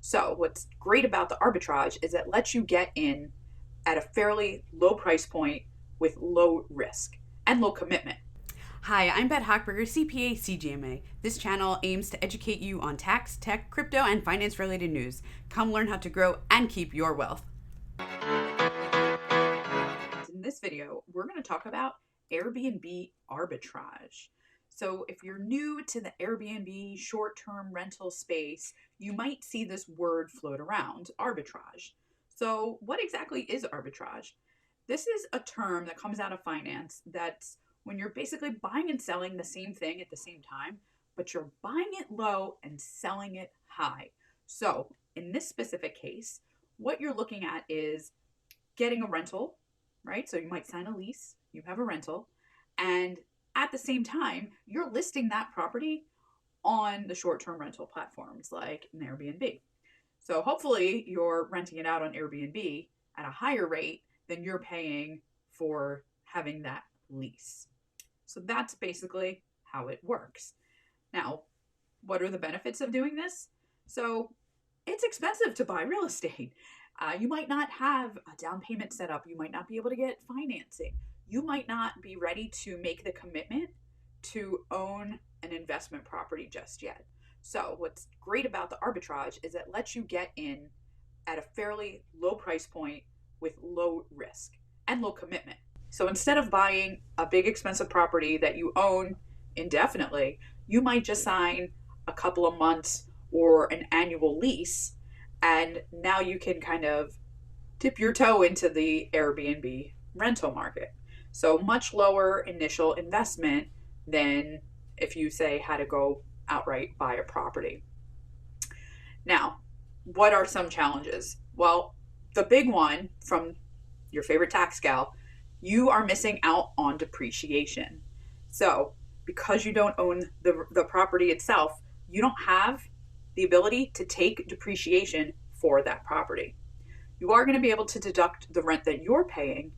So what's great about the arbitrage is it lets you get in at a fairly low price point with low risk and low commitment. Hi, I'm Beth Hochberger, CPA, CGMA. This channel aims to educate you on tax, tech, crypto, and finance related news. Come learn how to grow and keep your wealth. In this video, we're going to talk about Airbnb arbitrage. So if you're new to the Airbnb short-term rental space, you might see this word float around, arbitrage. So what exactly is arbitrage? This is a term that comes out of finance that's when you're basically buying and selling the same thing at the same time, but you're buying it low and selling it high. So in this specific case, what you're looking at is getting a rental, right? So you might sign a lease, you have a rental, and at the same time, you're listing that property on the short-term rental platforms like an Airbnb. So hopefully you're renting it out on Airbnb at a higher rate than you're paying for having that lease. So that's basically how it works. Now, what are the benefits of doing this? So it's expensive to buy real estate. You might not have a down payment set up. You might not be able to get financing. You might not be ready to make the commitment to own an investment property just yet. So what's great about the arbitrage is it lets you get in at a fairly low price point with low risk and low commitment. So instead of buying a big expensive property that you own indefinitely, you might just sign a couple of months or an annual lease, and now you can kind of dip your toe into the Airbnb rental market. So much lower initial investment than if you say had to go outright buy a property. Now, what are some challenges? Well, the big one from your favorite tax gal, you are missing out on depreciation. So because you don't own the property itself, you don't have the ability to take depreciation for that property. You are going to be able to deduct the rent that you're paying,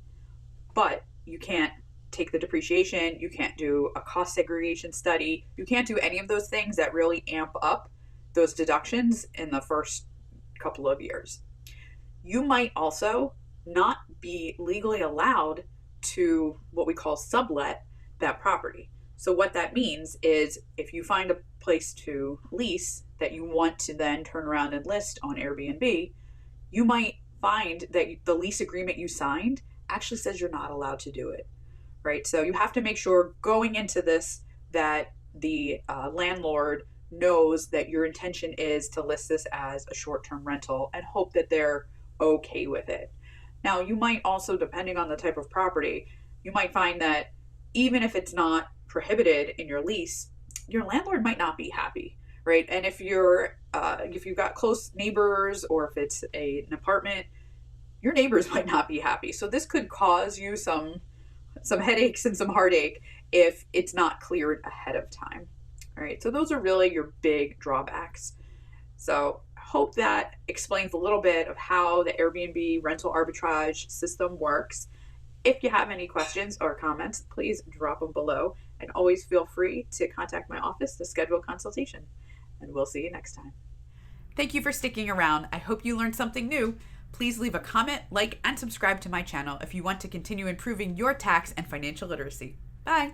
but you can't take the depreciation. You can't do a cost segregation study. You can't do any of those things that really amp up those deductions in the first couple of years. You might also not be legally allowed to what we call sublet that property. So what that means is if you find a place to lease that you want to then turn around and list on Airbnb, you might find that the lease agreement you signed actually says you're not allowed to do it, right? So you have to make sure going into this that the landlord knows that your intention is to list this as a short-term rental and hope that they're okay with it. Now, you might also, depending on the type of property, you might find that even if it's not prohibited in your lease, your landlord might not be happy, right? And if you've got close neighbors or if it's an apartment, your neighbors might not be happy. So this could cause you some headaches and some heartache if it's not cleared ahead of time. All right, so those are really your big drawbacks. So I hope that explains a little bit of how the Airbnb rental arbitrage system works. If you have any questions or comments, please drop them below, and always feel free to contact my office to schedule a consultation. And we'll see you next time. Thank you for sticking around. I hope you learned something new. Please leave a comment, like, and subscribe to my channel if you want to continue improving your tax and financial literacy. Bye.